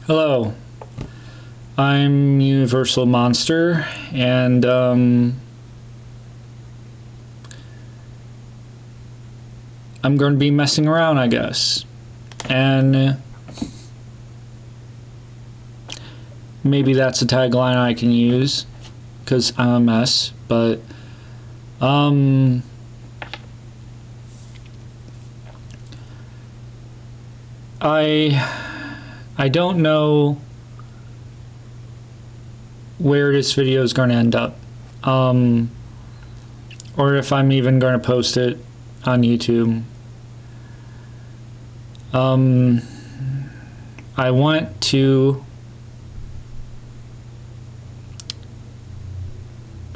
Hello, I'm Universal Monster, and I'm going to be messing around, I guess. And maybe that's a tagline I can use, because I'm a mess, but I don't know where this video is going to end up, or if I'm even going to post it on YouTube. I want to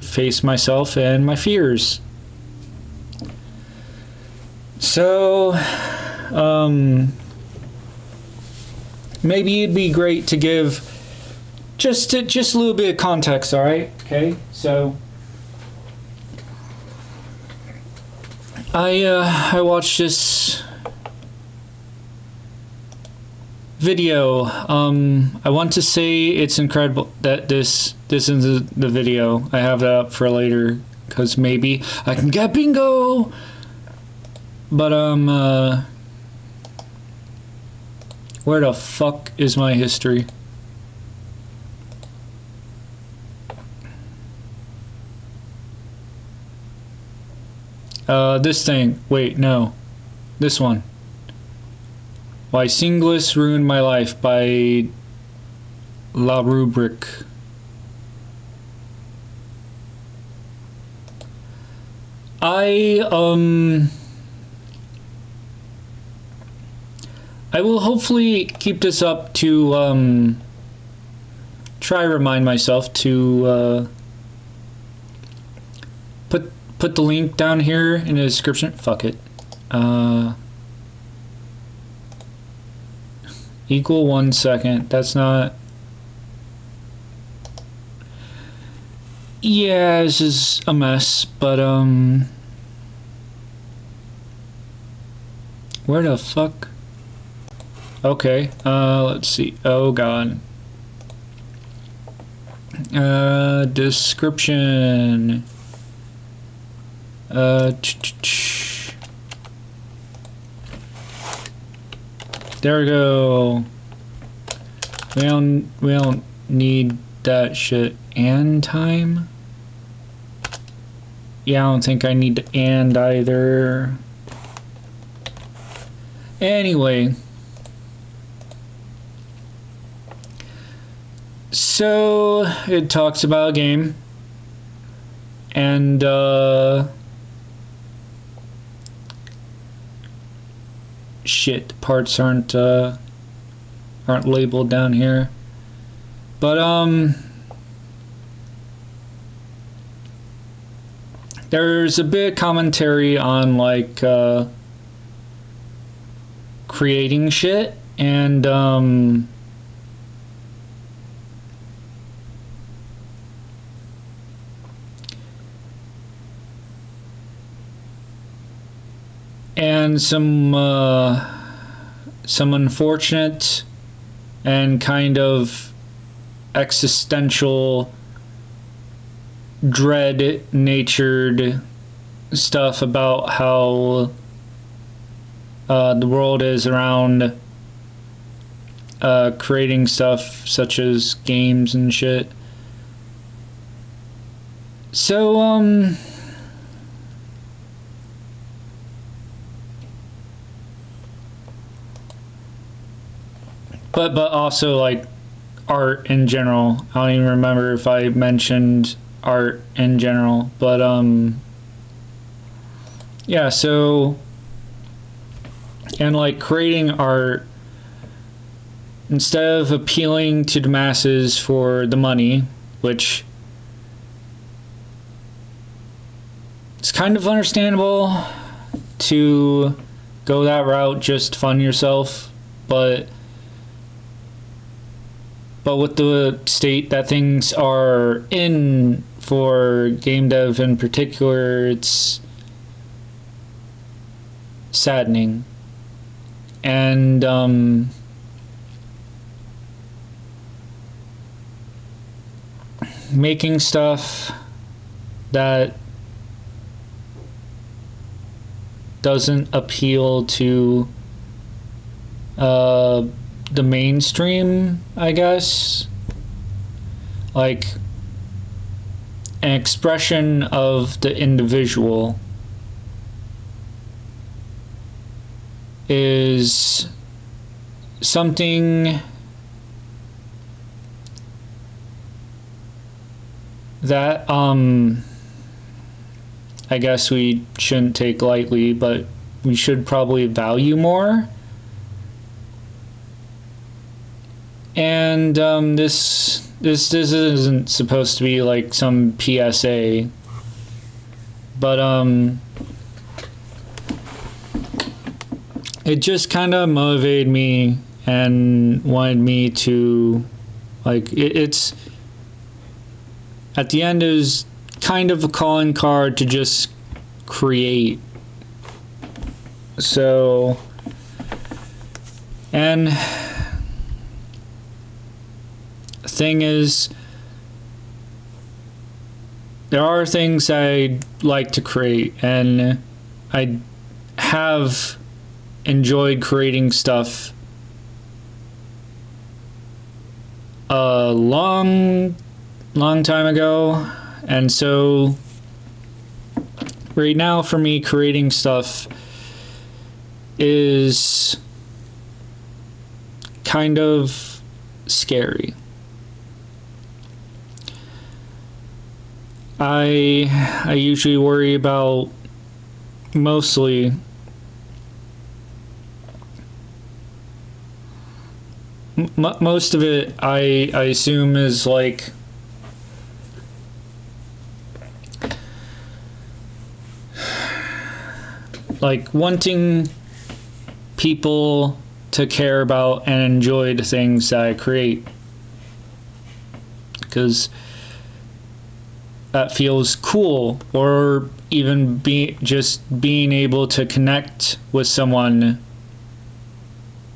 face myself and my fears. So, maybe it'd be great to give just a little bit of context, all right? Okay, so I watched this video. I want to say it's incredible that this is the video. I have that up for later because maybe I can get bingo. But where the fuck is my history? This thing. Wait, no. This one. Why Singlis Ruined My Life by La Rubric. I will hopefully keep this up to try to remind myself to put the link down here in the description. Fuck it. Equal 1 second. That's not. Yeah, this is a mess, but where the fuck? Okay, let's see. Oh god. Description. There we go. We don't need that shit. And time? Yeah, I don't think I need to and either. Anyway. So, it talks about a game. And, shit, parts aren't labeled down here. But, there's a bit of commentary on, like, creating shit, and, some unfortunate and kind of existential dread-natured stuff about how the world is around creating stuff such as games and shit. So, but also like art in general. I don't even remember if I mentioned art in general, but yeah, so, and like creating art, instead of appealing to the masses for the money, which it's kind of understandable to go that route, just fund yourself, but with the state that things are in for game dev in particular, it's saddening. And making stuff that doesn't appeal to the mainstream, I guess. Like an expression of the individual is something that I guess we shouldn't take lightly, but we should probably value more. And this isn't supposed to be like some PSA, but it just kind of motivated me and wanted me to, like, it's at the end is kind of a calling card to just create. So, and the thing is, there are things I like to create, and I have enjoyed creating stuff a long time ago. And so right now for me, creating stuff is kind of scary. I usually worry about mostly most of it I assume is like wanting people to care about and enjoy the things that I create, because that feels cool, or even just being able to connect with someone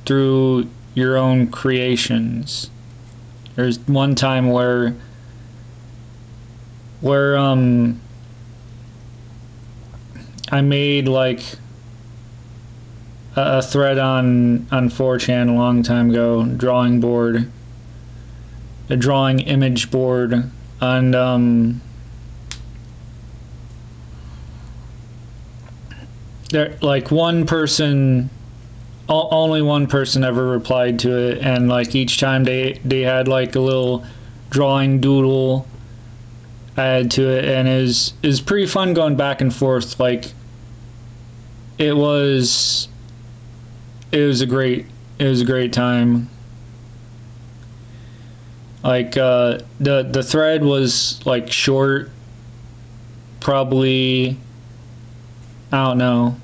through your own creations. There's one time where I made like a thread on 4chan a long time ago, a drawing image board, and there, like, only one person ever replied to it, and like each time they had like a little drawing doodle added to it, and it was pretty fun going back and forth. Like it was a great time. Like the thread was like short, probably, I don't know,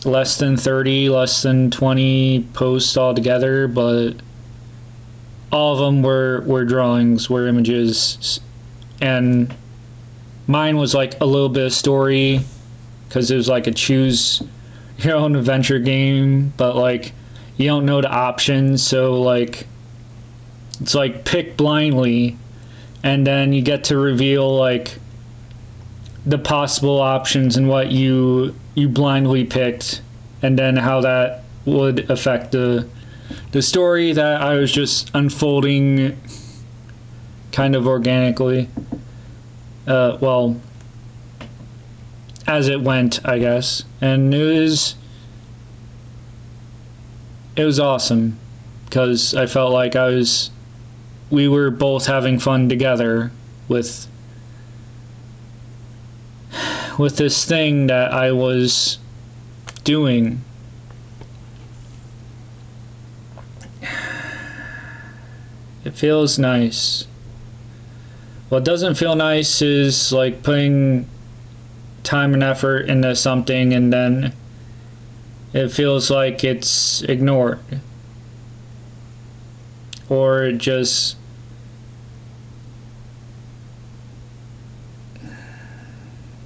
less than 30, less than 20 posts altogether, but all of them were drawings, were images, and mine was like a little bit of story, because it was like a choose your own adventure game, but like you don't know the options, so like it's like pick blindly, and then you get to reveal like the possible options and what you blindly picked, and then how that would affect the story that I was just unfolding kind of organically. Well, as it went, I guess. And it was awesome, because I felt like we were both having fun together with this thing that I was doing. It feels nice. What doesn't feel nice is like putting time and effort into something and then it feels like it's ignored, or it just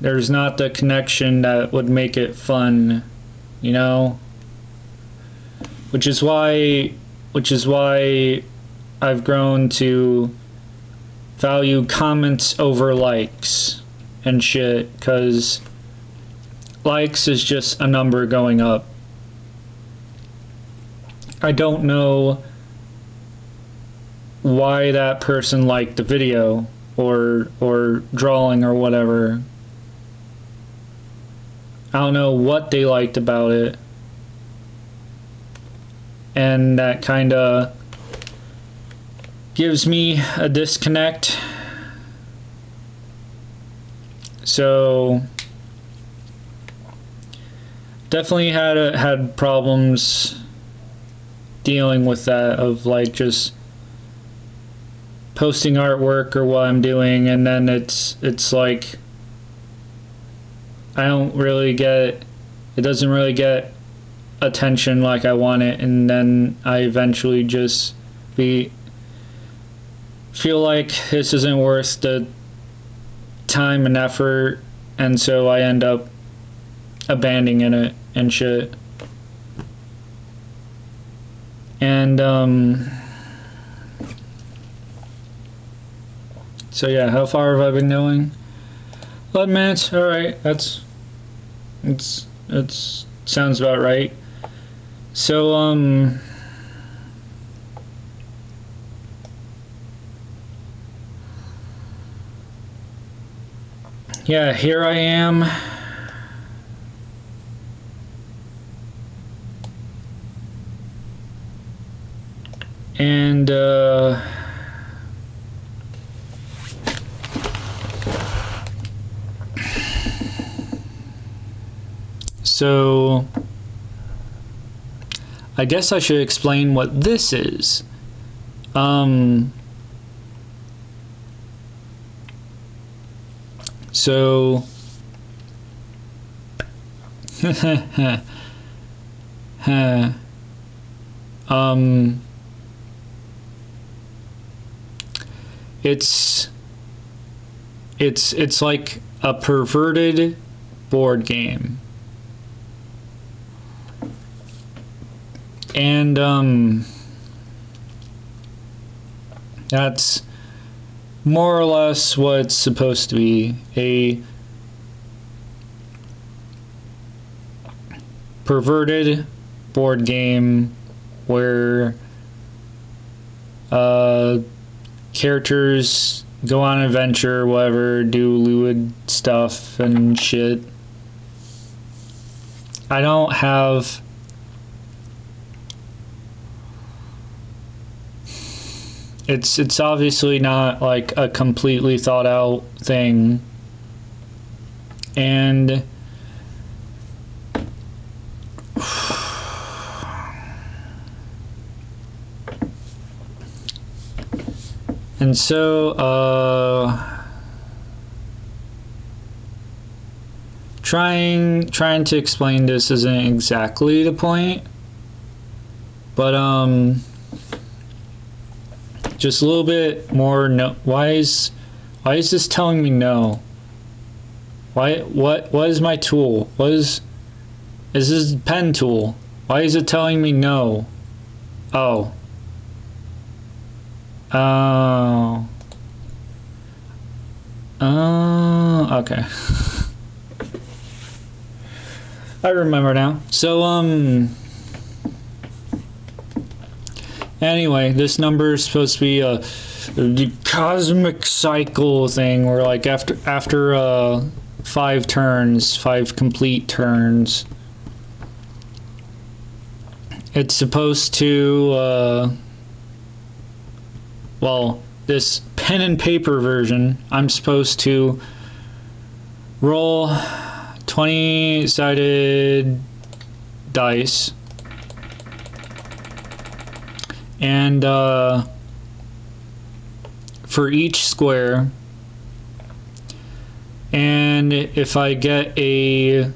there's not the connection that would make it fun, you know? Which is why I've grown to value comments over likes and shit, because likes is just a number going up. I don't know why that person liked the video or drawing or whatever. I don't know what they liked about it. And that kind of gives me a disconnect. So definitely had problems dealing with that, of like just posting artwork or what I'm doing, and then it's like I don't really get, it doesn't really get attention like I want it, and then I eventually just feel like this isn't worth the time and effort, and so I end up abandoning it and shit. And so yeah, how far have I been going? 11 minutes. All right, that's sounds about right. So yeah, here I am. And so I guess I should explain what this is. So it's like a perverted board game. And that's more or less what it's supposed to be, a perverted board game where characters go on an adventure, whatever, do lewd stuff and shit. I don't have it's obviously not like a completely thought out thing, and so trying to explain this isn't exactly the point, but just a little bit more. No, why is this telling me no? What is my tool? Is this pen tool? Why is it telling me no? Oh, okay. I remember now. So anyway, this number is supposed to be the cosmic cycle thing, where like after 5 turns, 5 complete turns, it's supposed to well, this pen and paper version, I'm supposed to roll 20-sided dice, and for each square, and if I get I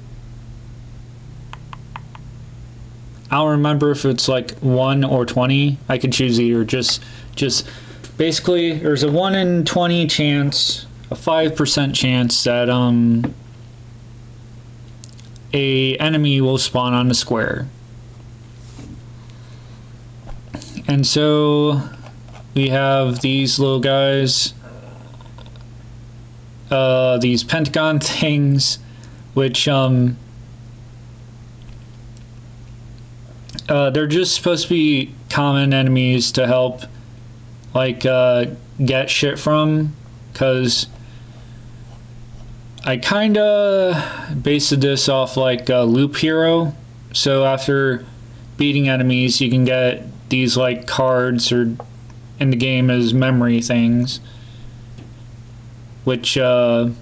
don't remember if it's like 1 or 20, I can choose either. Just basically, there's a 1 in 20 chance, a 5% chance that a enemy will spawn on the square. And so we have these little guys, these pentagon things, which they're just supposed to be common enemies to help, like, get shit from, because I kinda based this off like Loop Hero. So after beating enemies, you can get these like cards or in the game as memory things, which Loop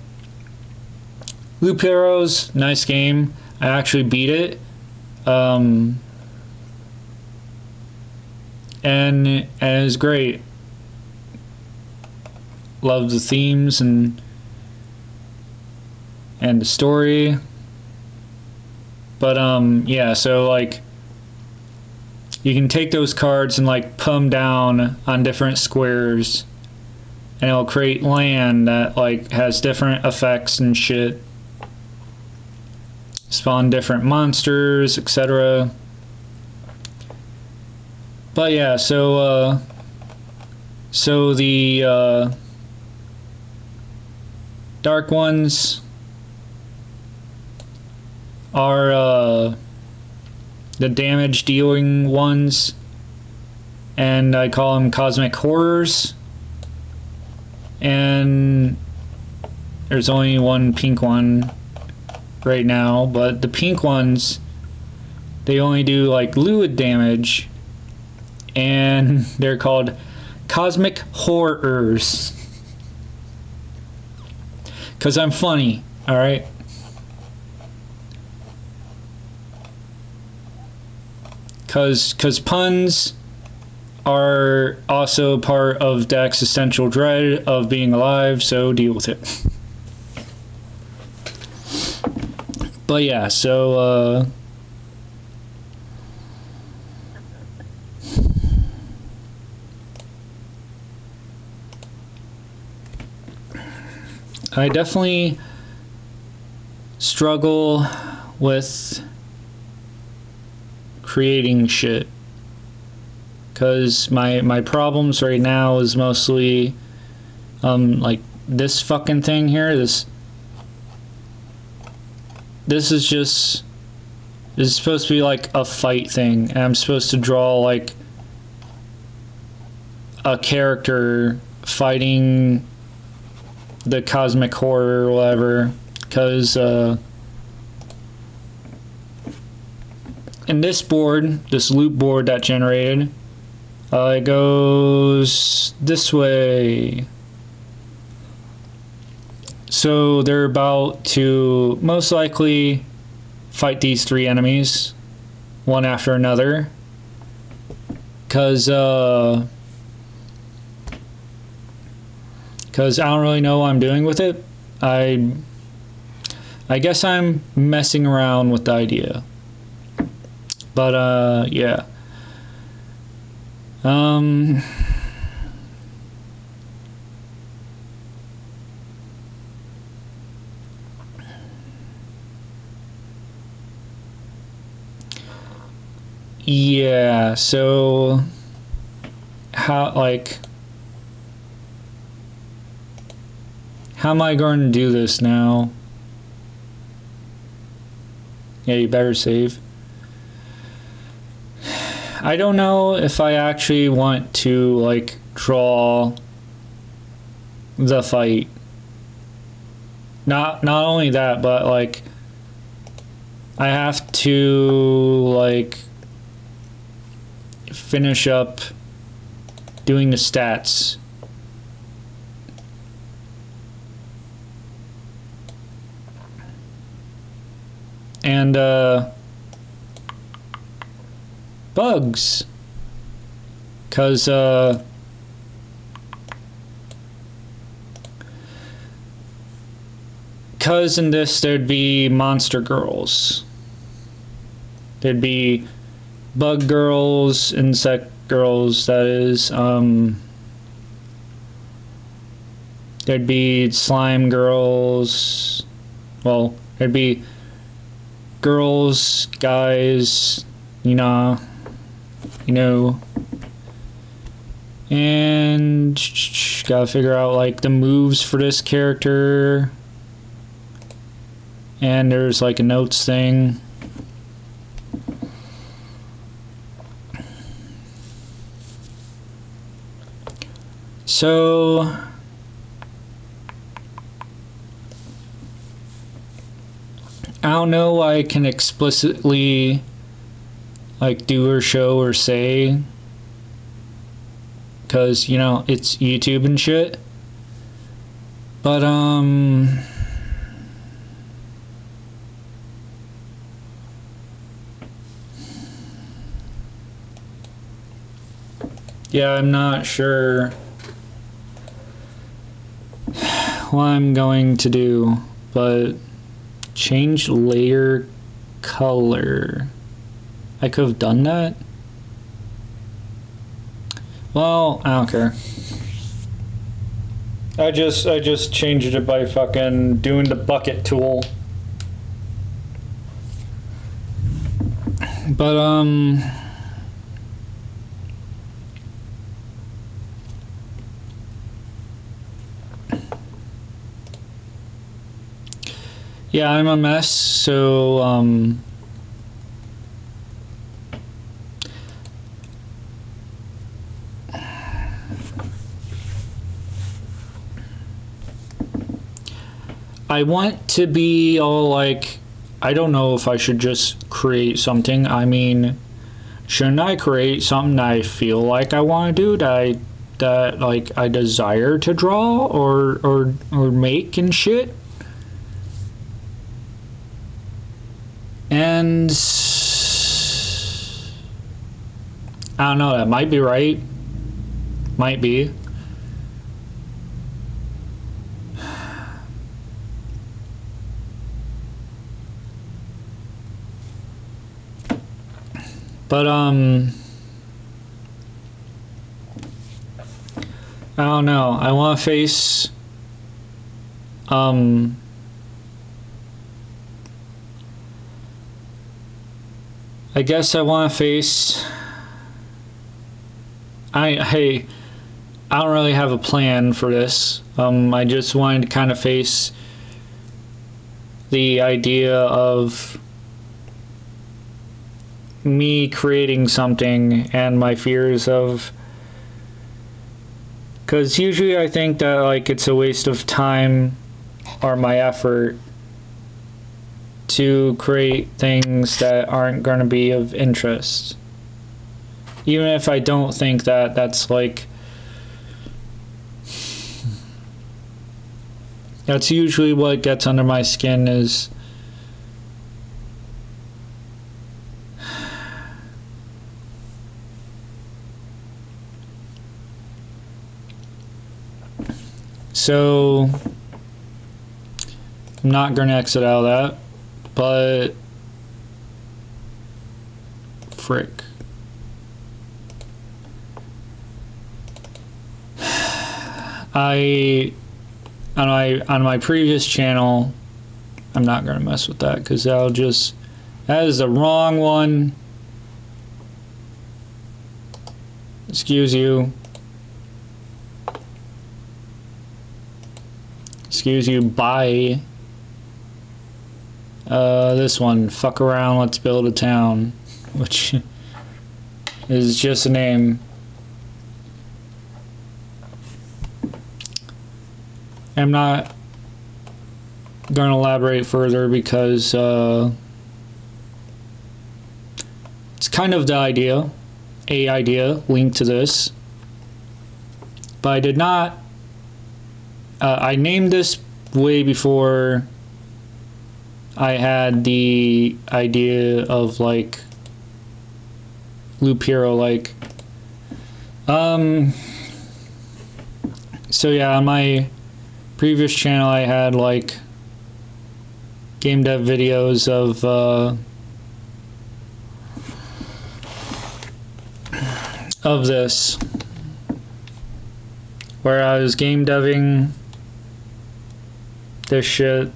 Heroes, nice game. I actually beat it, and it's great. Love the themes and the story. But yeah, so like you can take those cards and like put them down on different squares, and it'll create land that like has different effects and shit, spawn different monsters, etc. But yeah, so the dark ones are the damage dealing ones, and I call them cosmic horrors. And there's only one pink one right now, but the pink ones, they only do like fluid damage, and they're called cosmic horrors. Cause I'm funny, alright? Cause puns are also part of the existential dread of being alive, so deal with it. But yeah, so I definitely struggle with creating shit, because my problems right now is mostly like this fucking thing here. This is supposed to be like a fight thing, and I'm supposed to draw like a character fighting the cosmic horror or whatever, because in this board, this loop board that generated, it goes this way. So they're about to most likely fight these three enemies one after another, because I don't really know what I'm doing with it. I guess I'm messing around with the idea. But yeah. Yeah, so how am I going to do this now? Yeah, you better save. I don't know if I actually want to like draw the fight. Not only that, but like I have to like finish up doing the stats. And bugs, because in this there'd be monster girls, there'd be bug girls, insect girls, that is, there'd be slime girls, well, there'd be girls, guys, you know, And gotta figure out like the moves for this character. And there's like a notes thing. So I don't know why I can explicitly like do or show or say, because you know it's YouTube and shit. But yeah, I'm not sure what I'm going to do, but change layer color. I could have done that. Well, I don't care. I just changed it by fucking doing the bucket tool. But yeah, I'm a mess, so I want to be all like, I don't know if I should just create something. I mean, shouldn't I create something that I feel like I want to do, that like I desire to draw or make and shit? And I don't know, that might be right. Might be. But I don't know. I want to face I guess I want to face I don't really have a plan for this. I just wanted to kind of face the idea of me creating something and my fears of, because usually I think that like it's a waste of time or my effort to create things that aren't going to be of interest, even if I don't think that that's like, that's usually what gets under my skin is so I'm not going to exit out of that, but frick. On my previous channel, I'm not going to mess with that because that is the wrong one. Excuse you. Excuse you, bye. This one, fuck around, let's build a town, which is just a name. I'm not going to elaborate further because it's kind of the idea, a idea linked to this, but I did not. I named this way before I had the idea of like Loop Hero, like. So yeah, on my previous channel I had like game dev videos of this, where I was game deving this shit.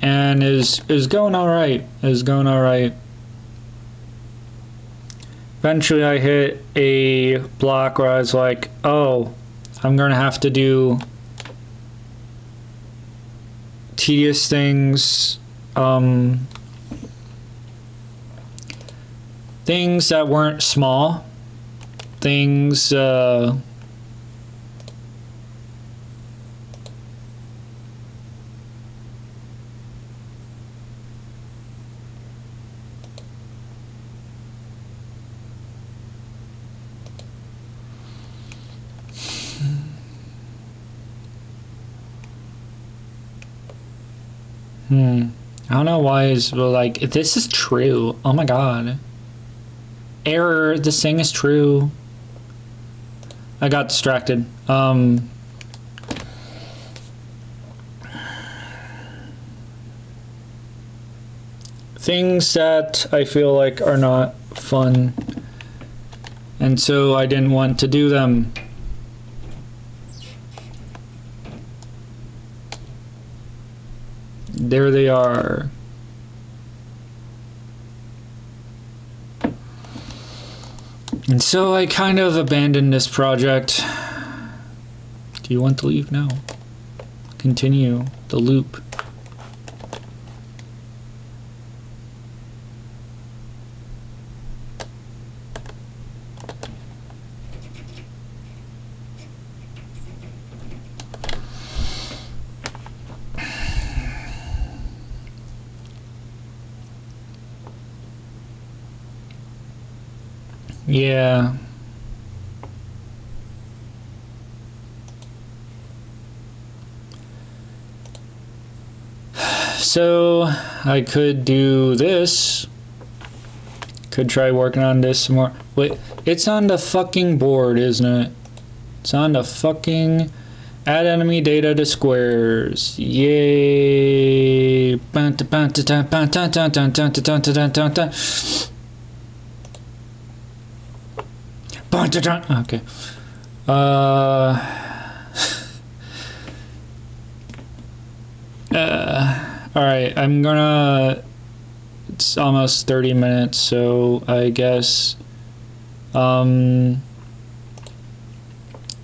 and is going all right. Eventually I hit a block where I was like, oh, I'm gonna have to do tedious things, things that weren't small, things, I don't know why it's like, this is true. Oh my god. Error, this thing is true. I got distracted. Things that I feel like are not fun. And so I didn't want to do them. There they are. And so I kind of abandoned this project. Do you want to leave? No. Continue the loop. Yeah. So I could do this. Could try working on this some more. Wait, it's on the fucking board, isn't it? It's on the fucking add enemy data to squares. Yay. Okay. Alright, I'm gonna... It's almost 30 minutes, so I guess...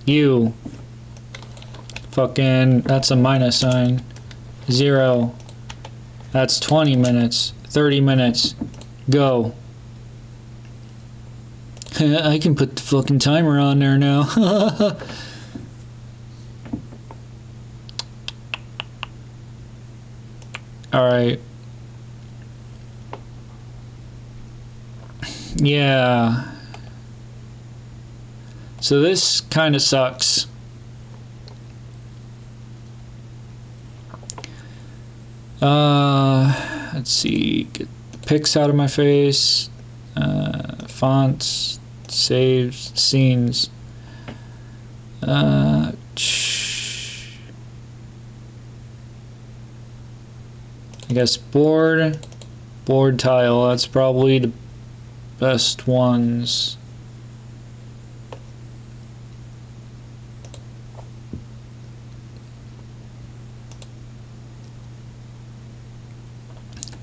You. Fucking... That's a minus sign. 0. That's 20 minutes. 30 minutes. Go. I can put the fucking timer on there now. Alright. Yeah. So this kind of sucks. Let's see. Get pics out of my face. Fonts. Saves. Scenes. I guess board tile, that's probably the best ones.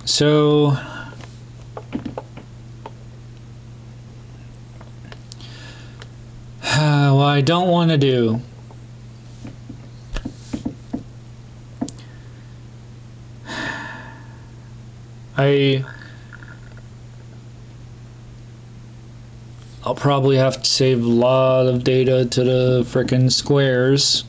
So what I don't want to do, I'll probably have to save a lot of data to the frickin' squares.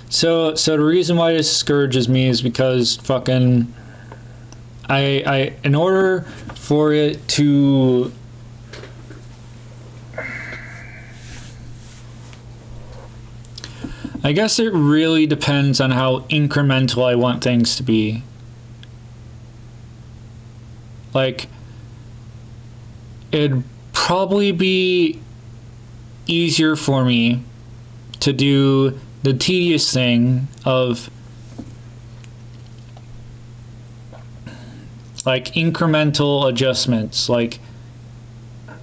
So the reason why this discourages me is because fucking I in order for it to I guess it really depends on how incremental I want things to be. Like, it'd probably be easier for me to do the tedious thing of like incremental adjustments, like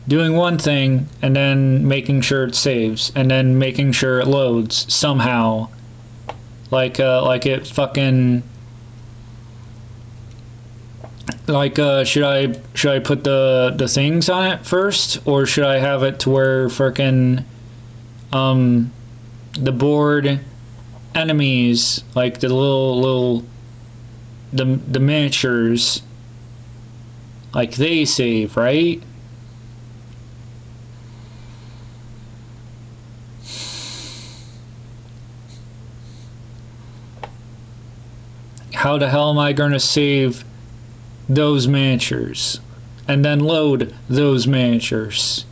doing one thing and then making sure it saves and then making sure it loads somehow. Like it fucking, like should I put the things on it first, or should I have it to where frickin' the board enemies, like the little the miniatures, like they save, right? How the hell am I going to save those miniatures and then load those miniatures?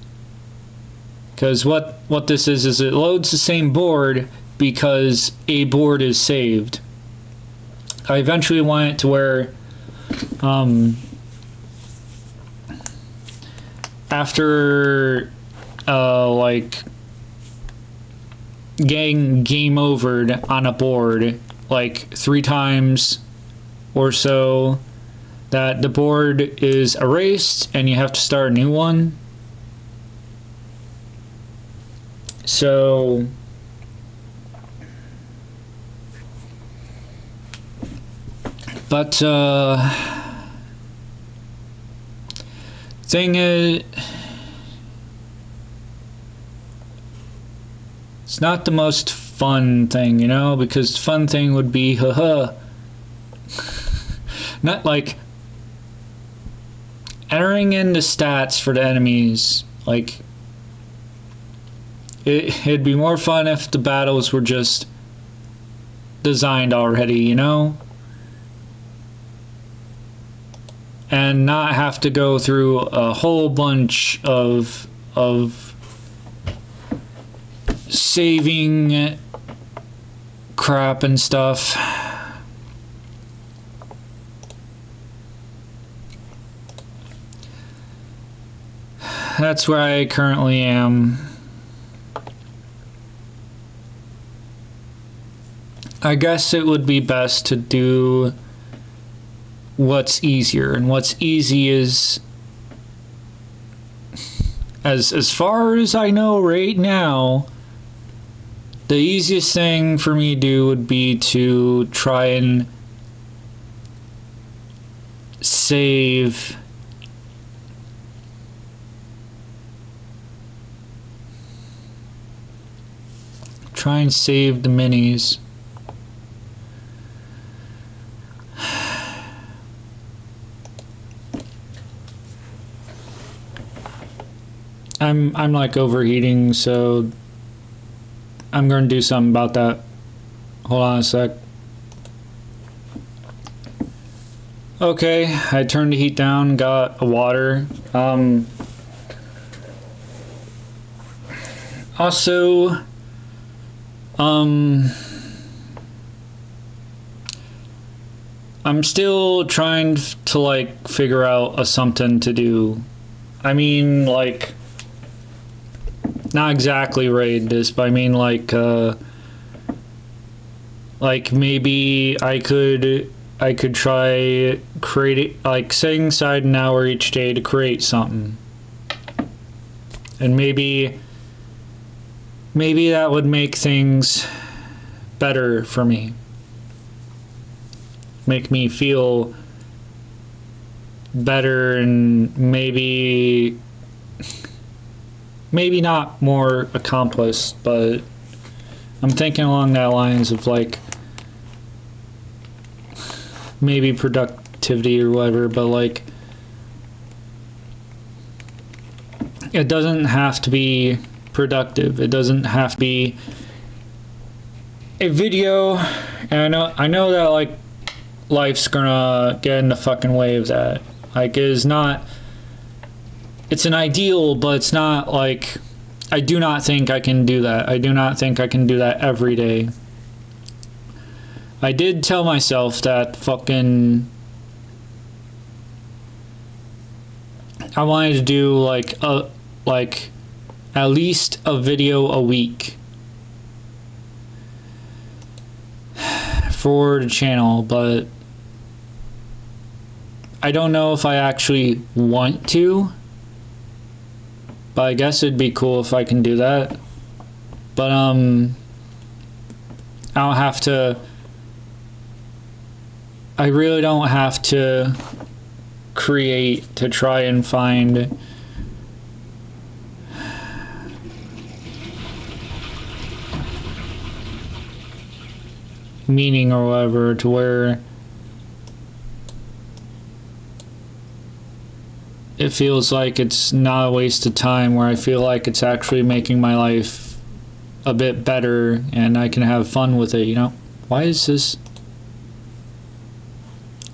Because what this is it loads the same board because a board is saved. I eventually want it to where after like getting game overed on a board like 3 times or so, that the board is erased and you have to start a new one. So but thing is, it's not the most fun thing, you know, because fun thing would be haha, not like entering in the stats for the enemies. Like it'd be more fun if the battles were just designed already, you know, and not have to go through a whole bunch of saving crap and stuff. That's where I currently am. I guess it would be best to do what's easier, and what's easy is, as far as I know right now, the easiest thing for me to do would be to try and save the minis. I'm like overheating, so I'm going to do something about that. Hold on a sec. Okay, I turned the heat down, got a water. Also, I'm still trying to like figure out something to do. I mean, like, not exactly raid this, but I mean like maybe I could try create, like, setting aside an hour each day to create something, and maybe that would make things better for me, make me feel better, and maybe not more accomplished, but I'm thinking along that lines of like maybe productivity or whatever, but like it doesn't have to be productive. It doesn't have to be a video, and I know that like life's gonna get in the fucking way of that. Like, it's an ideal, but it's not like, I do not think I can do that. I do not think I can do that every day. I did tell myself that fucking I wanted to do like at least a video a week for the channel, but I don't know if I actually want to. But I guess it'd be cool if I can do that. But I don't have to. I really don't have to create to try and find meaning or whatever, to where it feels like it's not a waste of time, where I feel like it's actually making my life a bit better and I can have fun with it, you know? Why is this?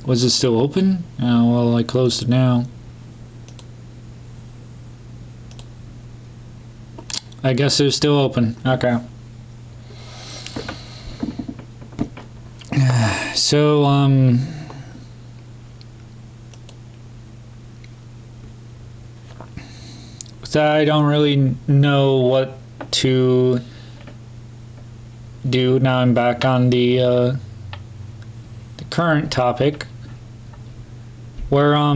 Was it still open? Oh, well, I closed it now. I guess it's still open. Okay. So, with that, I don't really know what to do. Now I'm back on the current topic, where I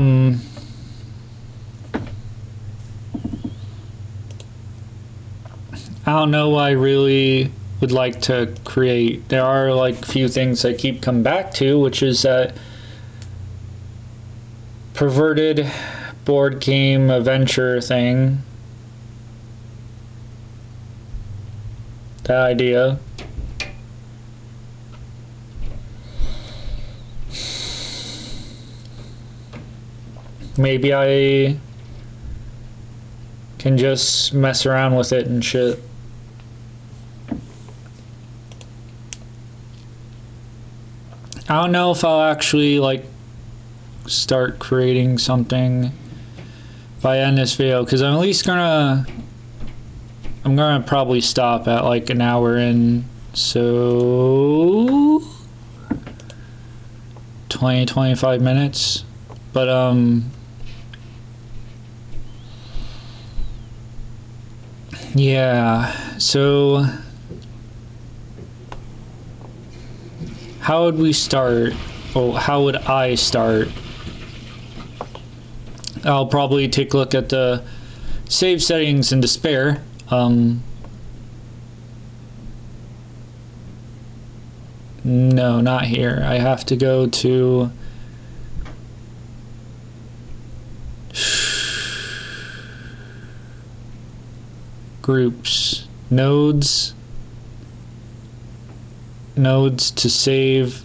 don't know what I really would like to create. There are like a few things I keep coming back to, which is that perverted board game adventure thing. That idea. Maybe I can just mess around with it and shit. I don't know if I'll actually like start creating something by end this video, because I'm at least I'm gonna probably stop at like an hour in, so 20-25 minutes. But yeah, so how would we start? Oh, how would I start? I'll probably take a look at the save settings in Despair. No, not here. I have to go to groups, nodes to save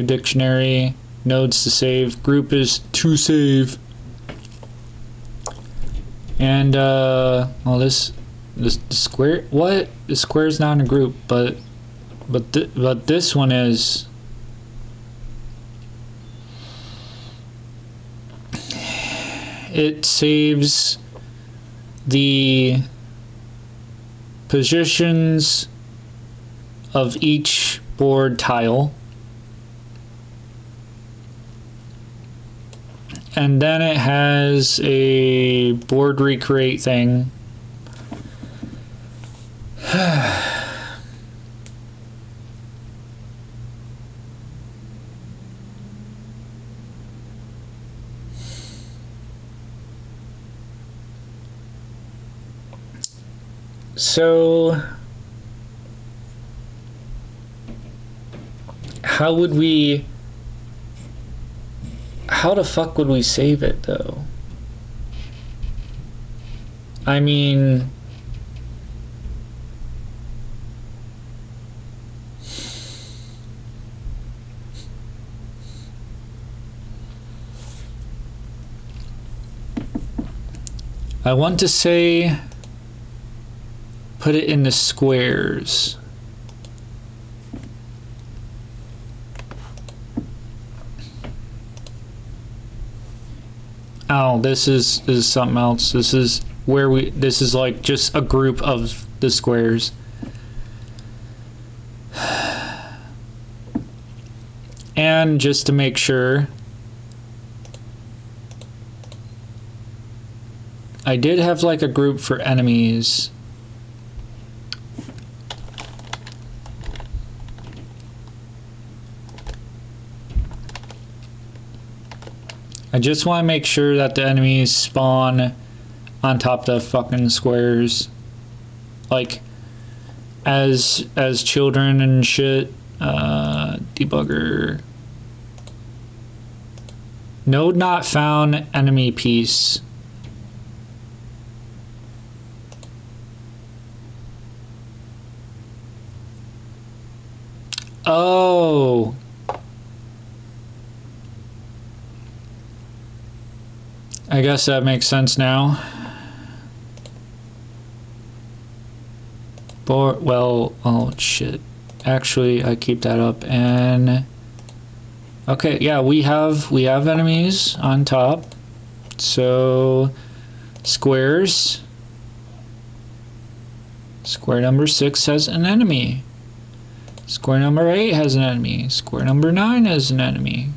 dictionary, nodes to save, group is to save, and well, this square, what? The square is not in a group, but this one is. It saves the positions of each board tile, and then it has a board recreate thing. So how the fuck would we save it though? I mean, I want to say put it in the squares. Oh, this is something else. This is where this is like just a group of the squares. And just to make sure, I did have like a group for enemies. I I just want to make sure that the enemies spawn on top of the fucking squares. Like, as children and shit. Debugger. Node not found, enemy piece. Oh. I guess that makes sense now. Well, oh shit. Actually, I keep that up and okay, yeah, we have enemies on top. So squares. Square number 6 has an enemy. Square number 8 has an enemy. Square number 9 has an enemy.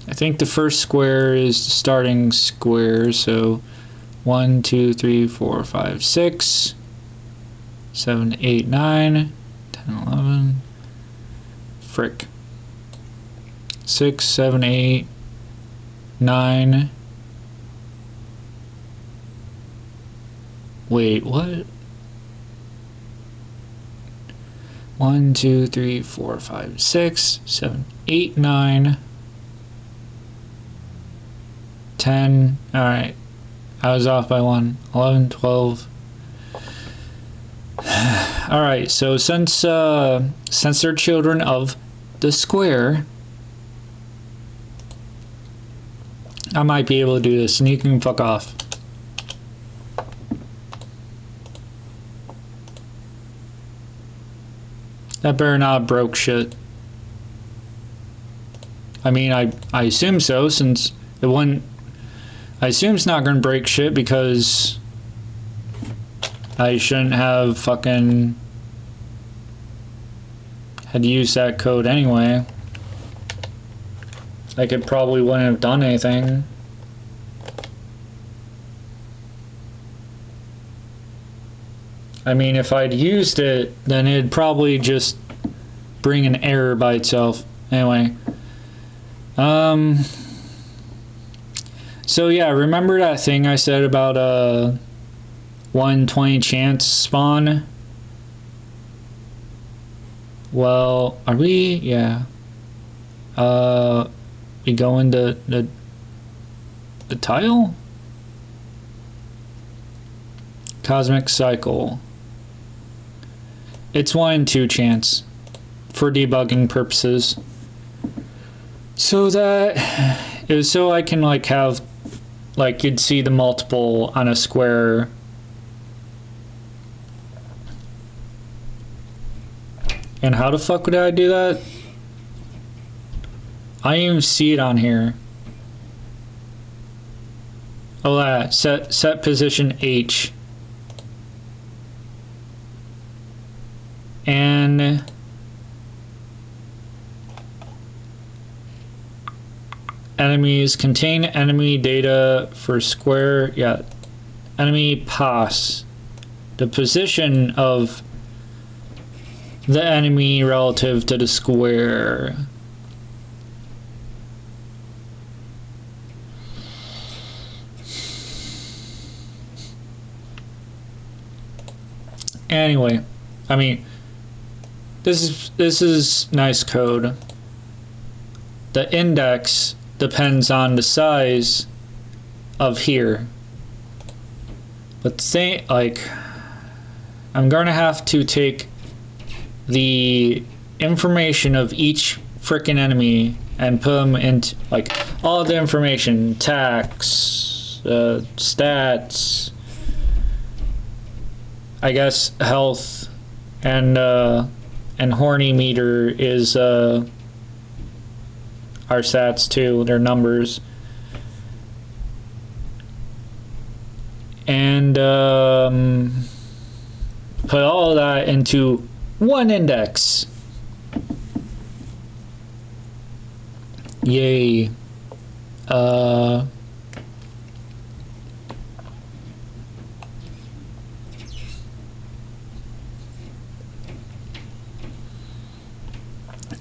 I think the first square is the starting square, so 1, 2, 3, 4, 5, 6, 7, 8, 9, 10, 11. Frick. 6, 7, 8, 9. Wait, what? 1, 2, 3, 4, 5, 6, 7, 8, 9, 10. Alright. I was off by 1. 11, 12. Alright, so since they're children of the square, I might be able to do this, and you can fuck off. That better not broke shit. I mean, I assume so, since it wouldn't. I assume it's not gonna break shit because I shouldn't have fucking had used that code anyway. Like, it probably wouldn't have done anything. I mean, if I'd used it, then it'd probably just bring an error by itself. Anyway. So yeah, remember that thing I said about 120 chance spawn? Well, are we? Yeah. We go into the tile? Cosmic cycle. It's 1 in 2 chance for debugging purposes. So that is so I can like have like you'd see the multiple on a square. And how the fuck would I do that? I didn't even see it on here. Oh, that set position H. And enemies contain enemy data for square. Yeah, enemy pass. The position of the enemy relative to the square. Anyway, I mean, this is nice code. The index depends on the size of here. But think like I'm gonna have to take the information of each frickin' enemy and put them into like all the information, tax, stats, I guess health, and horny meter is our stats too, their numbers. And put all of that into one index. Yay.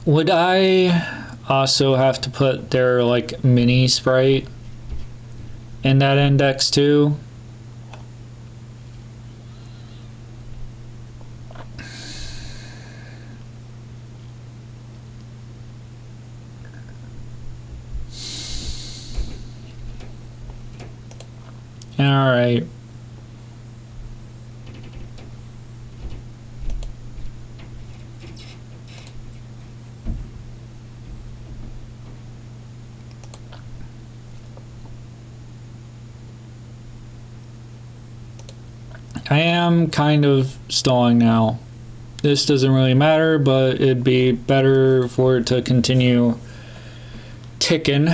Would I also have to put their like mini sprite in that index too? All right. I am kind of stalling now. This doesn't really matter, but it'd be better for it to continue ticking.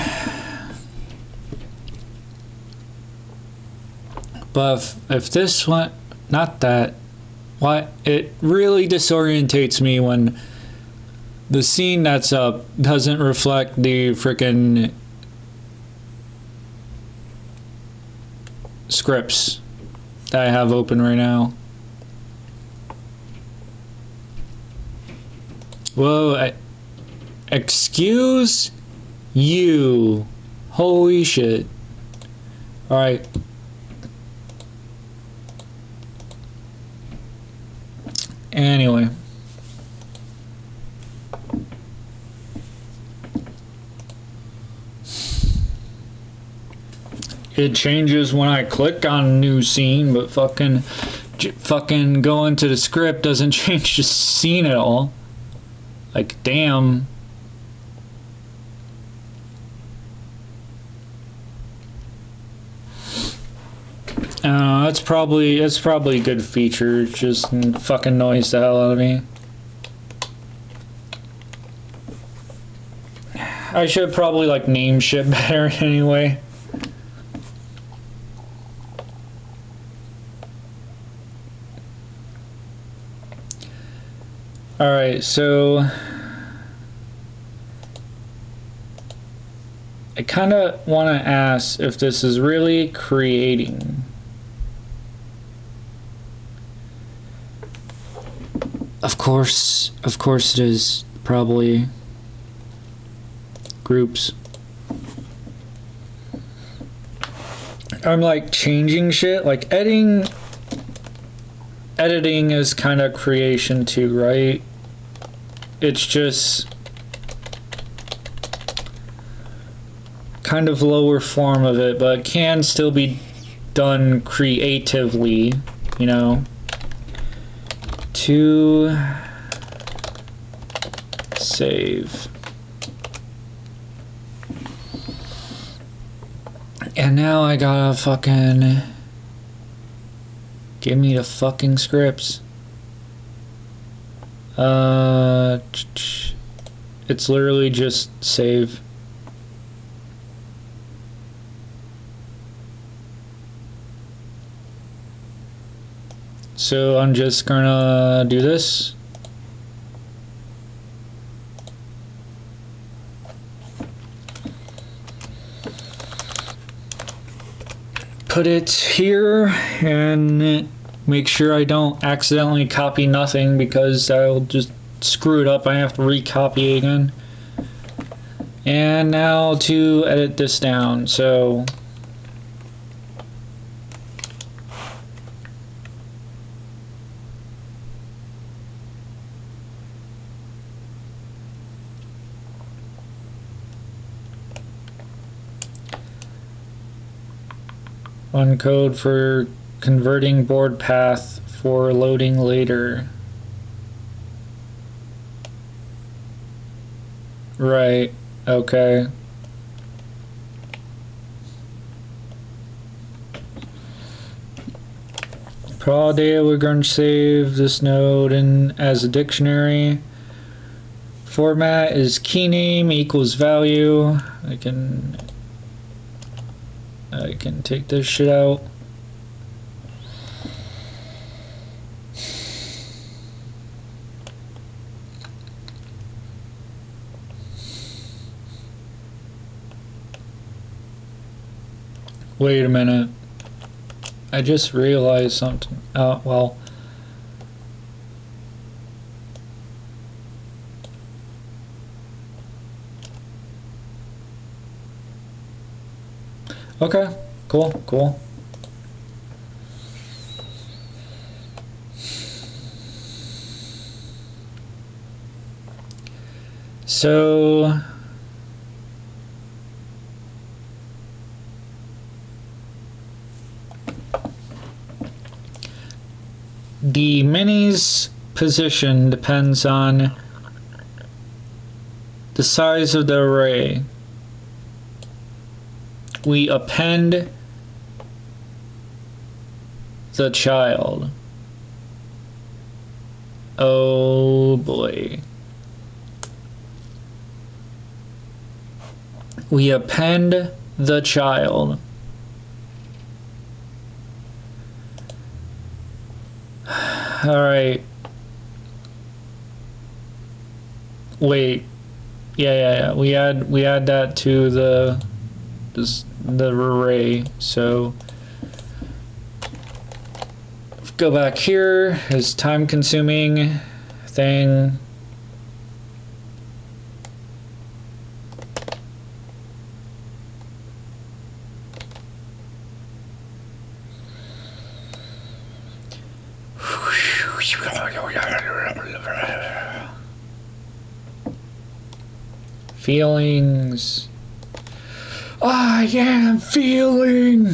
But if this one, not that, what, it really disorientates me when the scene that's up doesn't reflect the frickin' scripts that I have open right now. Whoa, excuse you. Holy shit. Alright. Anyway. It changes when I click on a new scene, but fucking going to the script doesn't change the scene at all. Like, damn. It's probably a good feature. It just fucking annoys the hell out of me. I should probably like name shit better anyway. Alright, so I kind of want to ask if this is really creating. Of course it is. Probably groups. I'm like changing shit, like editing is kind of creation too, right? It's just kind of lower form of it, but it can still be done creatively, you know. To save. And now I gotta fucking give me the fucking scripts. It's literally just save. So I'm just gonna do this. Put it here and make sure I don't accidentally copy nothing, because I'll just screw it up. I have to recopy it again. And now to edit this down. So one code for converting board path for loading later. Right, okay. For data, we're going to save this node in as a dictionary. Format is key name equals value. I can take this shit out. Wait a minute. I just realized something. Well. Okay, cool, cool. So the mini's position depends on the size of the array. We append the child. Oh boy. We append the child. All right. Wait. Yeah. We add that to the array. So go back here. Is time consuming thing. Feelings. I am feeling.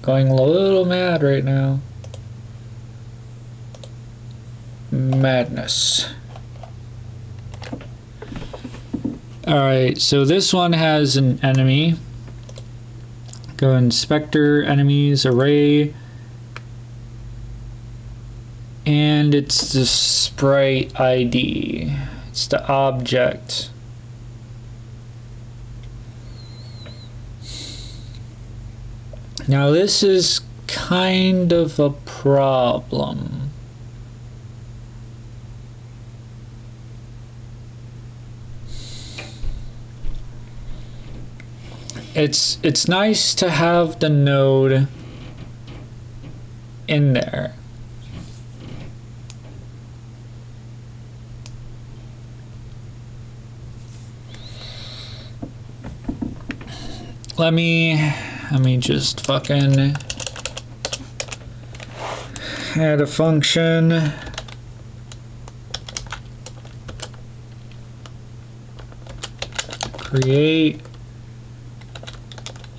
Going a little mad right now. Madness. Alright, so this one has an enemy. Go inspector, enemies, array. And it's the sprite ID. It's the object. Now this is kind of a problem. It's nice to have the node in there. Let me just fucking add a function. Create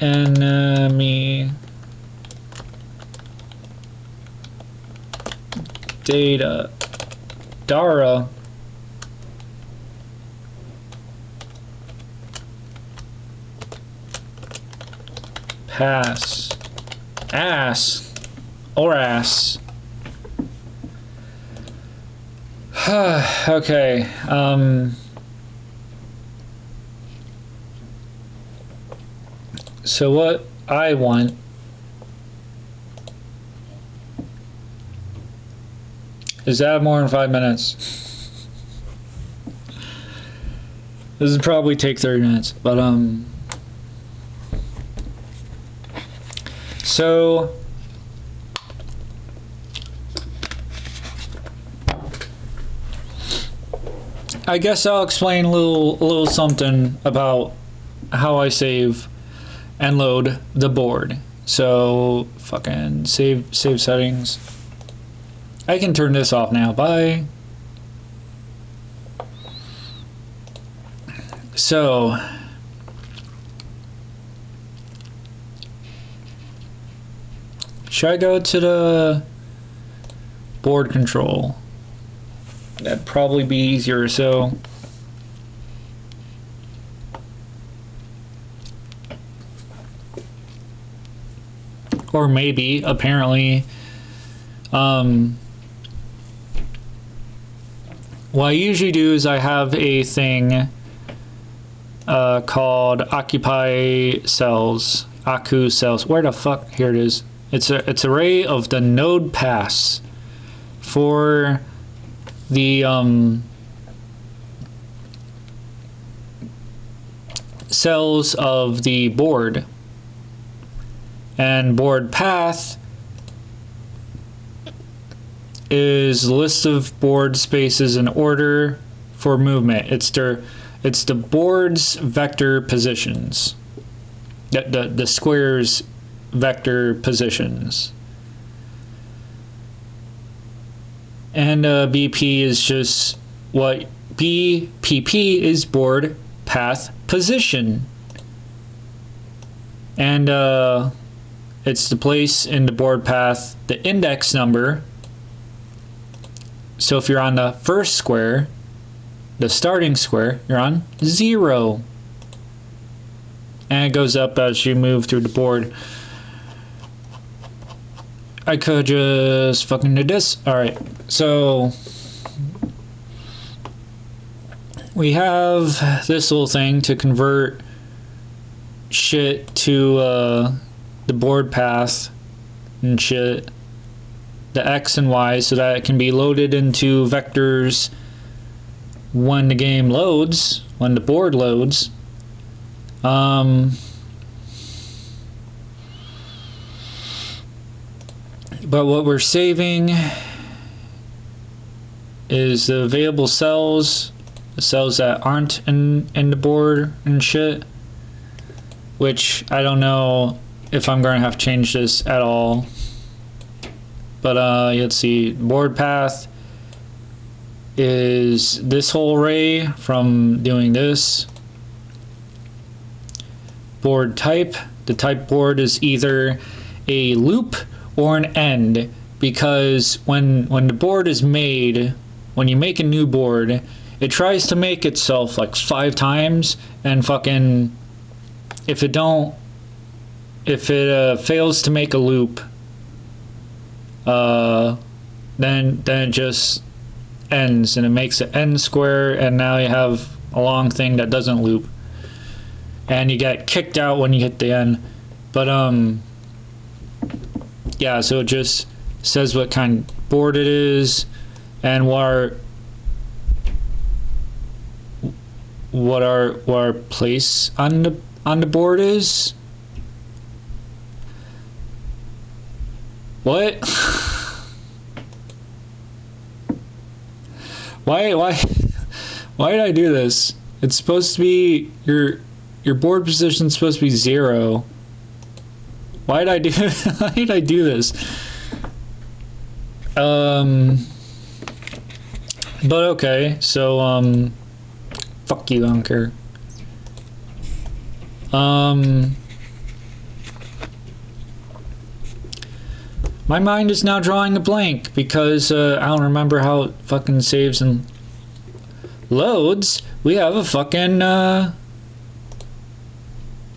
enemy data. Dara. Pass. Ass. Or ass. Okay. So what I want is add more than 5 minutes. This would probably take 30 minutes, but so I guess I'll explain a little something about how I save and load the board. So fucking save settings. I can turn this off now. Bye. So should I go to the board control? That'd probably be easier. So or maybe, apparently, what I usually do is I have a thing called occupy cells, Aku cells. Where the fuck? Here it is. It's array of the node paths for the cells of the board. And board path is list of board spaces in order for movement. It's It's the board's vector positions. The square's vector positions. And BP is just what BPP is board path position. And it's the place in the board path, the index number. So if you're on the first square, the starting square, you're on 0. And it goes up as you move through the board. I could just fucking do this. Alright, so we have this little thing to convert shit to the board path and shit, the X and Y, so that it can be loaded into vectors when the game loads, when the board loads. But what we're saving is the available cells, the cells that aren't in the board and shit, which I don't know if I'm going to have to change this at all. But let's see, board path is this whole array from doing this. Board type, the type board is either a loop or an end, because when the board is made, when you make a new board, it tries to make itself like 5 times, and fucking if it fails to make a loop, then it just ends, and it makes an end square, and now you have a long thing that doesn't loop, and you get kicked out when you hit the end. But yeah, so it just says what kind of board it is and what our place on the board is. What? Why did I do this? It's supposed to be your board position is supposed to be 0. Why did I do why did I do this? But okay, so fuck you, I don't care. My mind is now drawing a blank because I don't remember how it fucking saves and loads. We have a fucking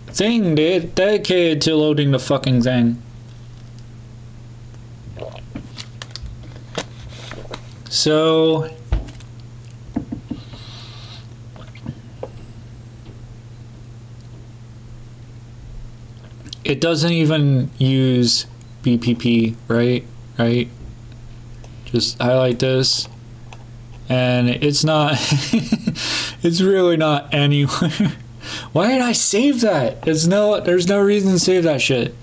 thing dedicated to loading the fucking thing. So it doesn't even use BPP, right? Just highlight this, and it's not it's really not anywhere. Why did I save that? There's no reason to save that shit.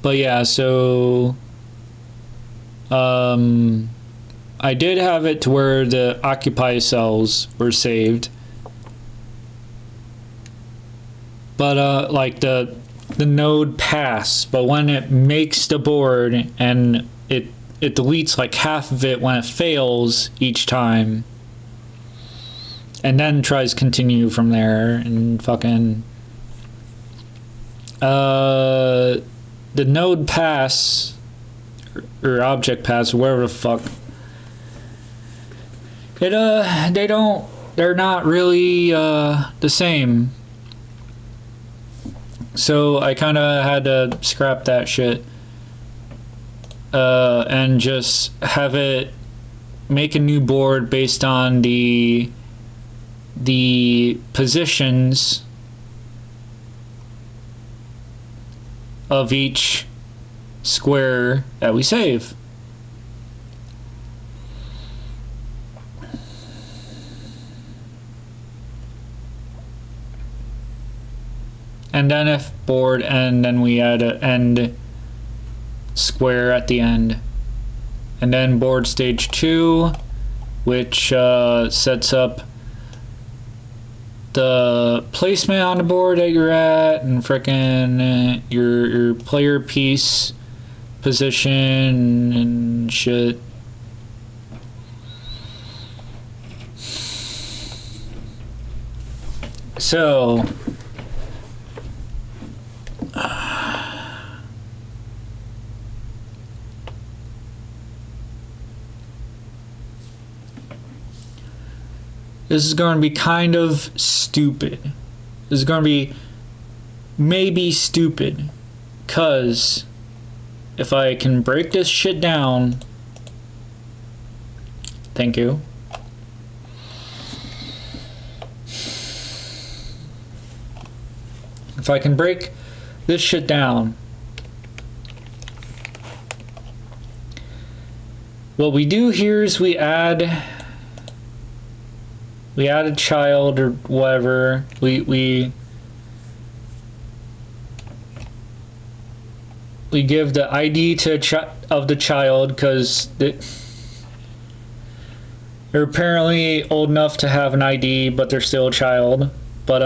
But yeah, so I did have it to where the occupy cells were saved, but like the node pass, but when it makes the board and it deletes like half of it when it fails each time, and then tries to continue from there, and fucking the node pass or object pass, or whatever the fuck, they're not really the same. So I kind of had to scrap that shit and just have it make a new board based on the positions of each square that we save. And then if board end, then we add an end square at the end. And then board stage 2, which sets up the placement on the board that you're at, and frickin' your player piece position and shit. So this is going to be kind of stupid. This is going to be maybe stupid, because if I can break this shit down, thank you. If I can break this shit down, what we do here is we add a child or whatever. We give the ID of the child, because they're apparently old enough to have an ID, but they're still a child. But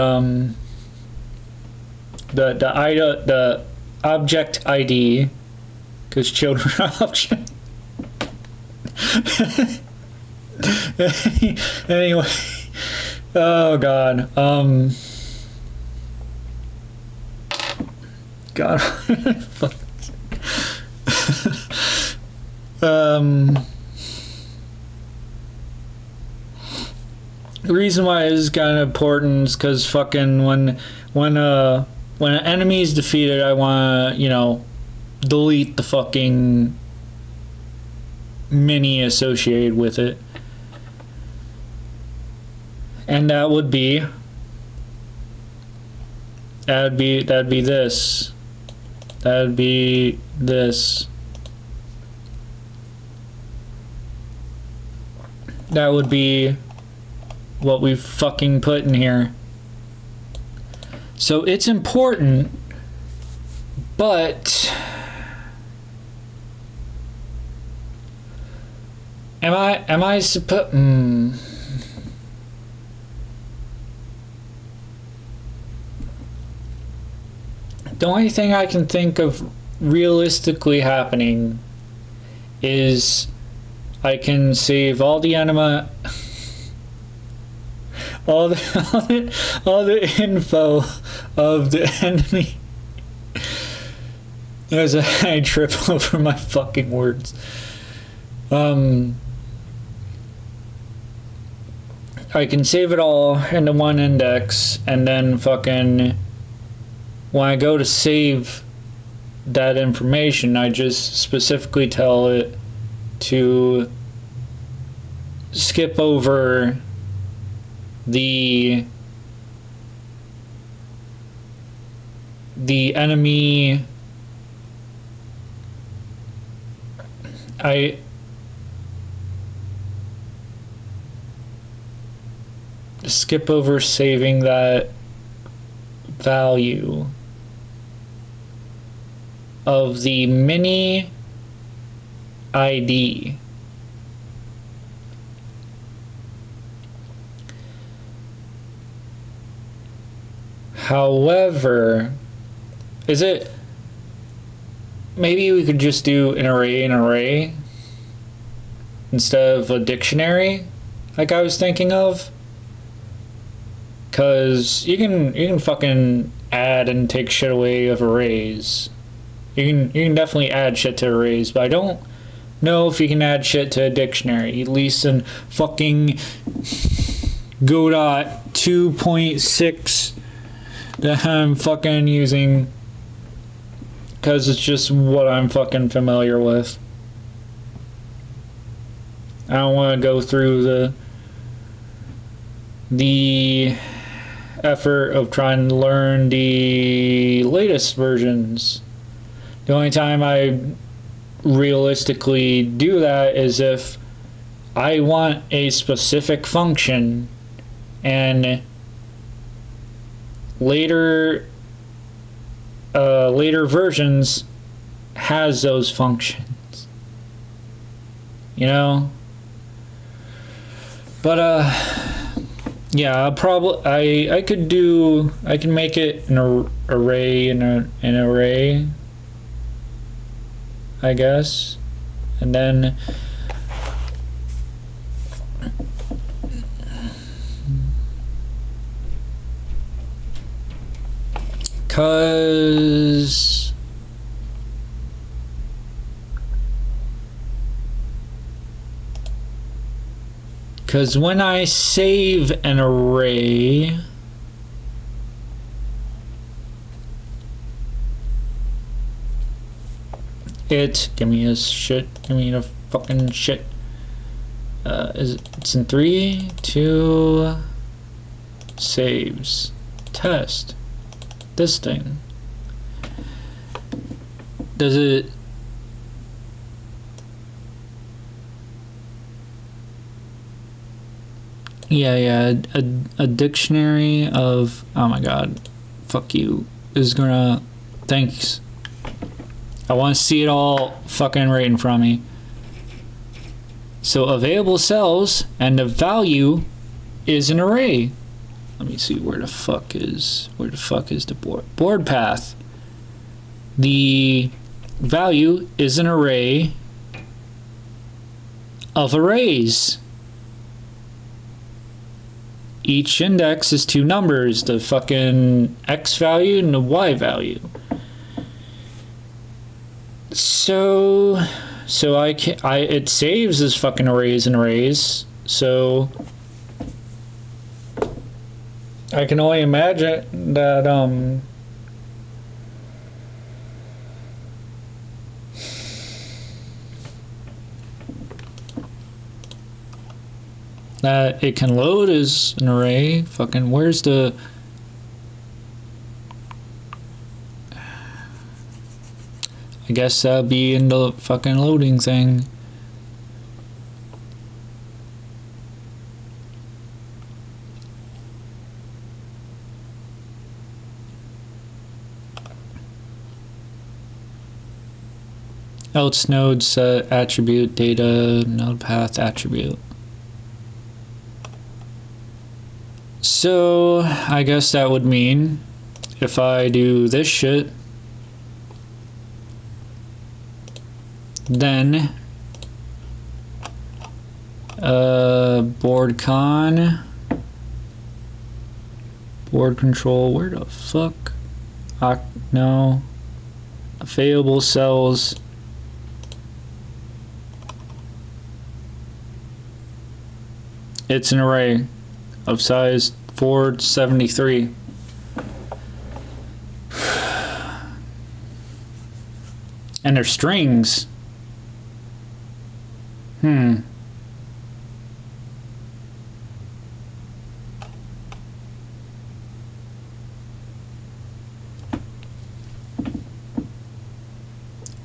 the object ID, because children are object. Anyway, oh god, god, fuck. The reason why it is kind of important is because fucking when an enemy is defeated, I want to, you know, delete the fucking mini associated with it. And that would be this. That'd be this. That would be what we fucking put in here. So it's important, but am I supposed? The only thing I can think of realistically happening is I can save all the anima, all the info of the enemy. As I trip over my fucking words. I can save it all into one index, and then fucking when I go to save that information, I just specifically tell it to skip over the enemy. I skip over saving that value of the mini ID. However, is it, maybe we could just do an array instead of a dictionary like I was thinking of? Cause you can fucking add and take shit away of arrays. You can definitely add shit to arrays, but I don't know if you can add shit to a dictionary, at least in fucking Godot 2.6 that I'm fucking using, because it's just what I'm fucking familiar with. I don't want to go through the effort of trying to learn the latest versions. The only time I realistically do that is if I want a specific function and later versions has those functions. you know? But, yeah, I can make it an array in an array, I guess. And then because when I save an array, give me a fucking shit. It's in 3, 2, saves, test, this thing. Does it? Yeah, a dictionary of, oh my god, fuck you, is gonna, thanks. I want to see it all fucking right in front of me. So available cells and the value is an array. Let me see where the fuck is the board path. The value is an array of arrays. Each index is 2 numbers, the fucking x value and the y value. So it saves as fucking arrays and arrays. So I can only imagine that that it can load as an array. Fucking where's the I guess that'll be in the fucking loading thing. Else node set attribute data node path attribute. So I guess that would mean if I do this shit, then board control, where the fuck? No, available cells. It's an array of size 473. And they're strings.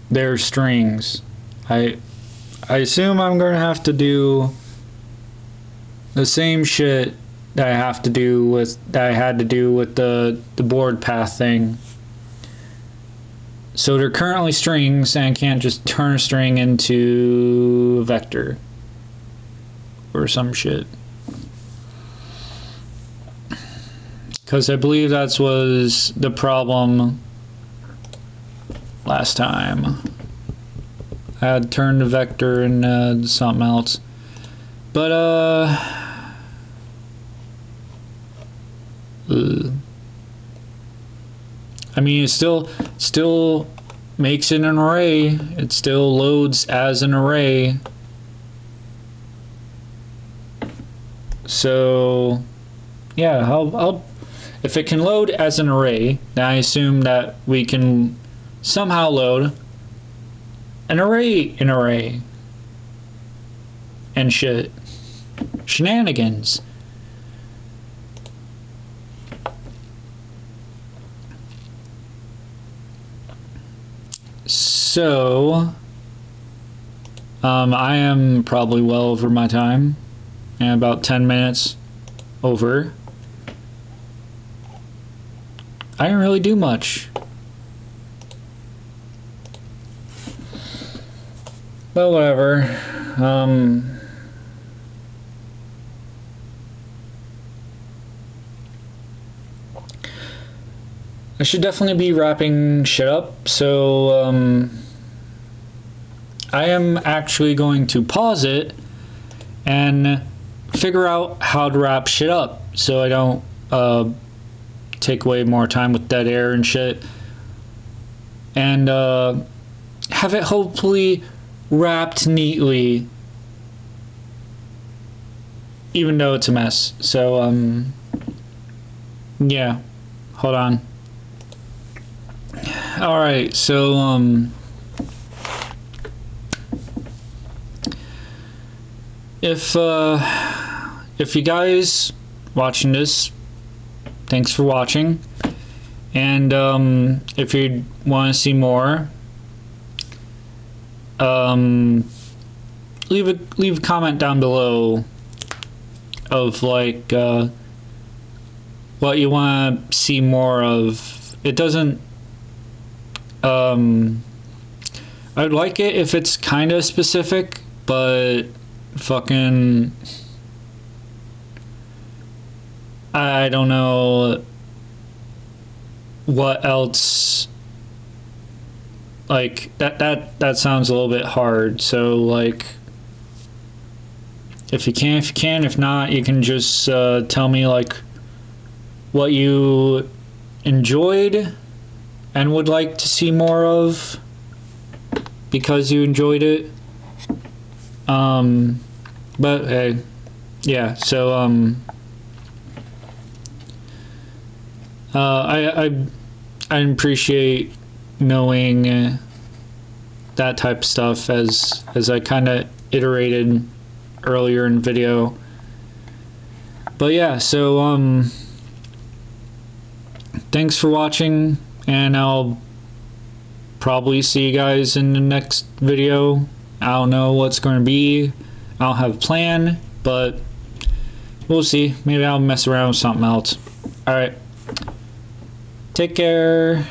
They're strings. I assume I'm going to have to do the same shit that I had to do with the board path thing. So they're currently strings, and I can't just turn a string into a vector or some shit. Because I believe that was the problem last time. I had turned the vector into something else. But, I mean, it still makes it an array. It still loads as an array. So, yeah, if it can load as an array, then I assume that we can somehow load an array and shit. Shenanigans. So, I am probably well over my time, and about 10 minutes over. I didn't really do much. But whatever. I should definitely be wrapping shit up, so I am actually going to pause it and figure out how to wrap shit up so I don't take away more time with dead air and shit, and have it hopefully wrapped neatly, even though it's a mess. So yeah, hold on. Alright, so if you guys watching this, thanks for watching, and if you want to see more, leave a comment down below of like what you want to see more of. It doesn't I'd like it if it's kind of specific, but fucking I don't know what else. Like that sounds a little bit hard. So like, if you can, if not, you can just tell me like what you enjoyed and would like to see more of because you enjoyed it. But hey, yeah, so I appreciate knowing that type of stuff as I kind of iterated earlier in the video. But yeah, so thanks for watching, and I'll probably see you guys in the next video. I don't know what's going to be. I don't have a plan, but we'll see. Maybe I'll mess around with something else. Alright. Take care.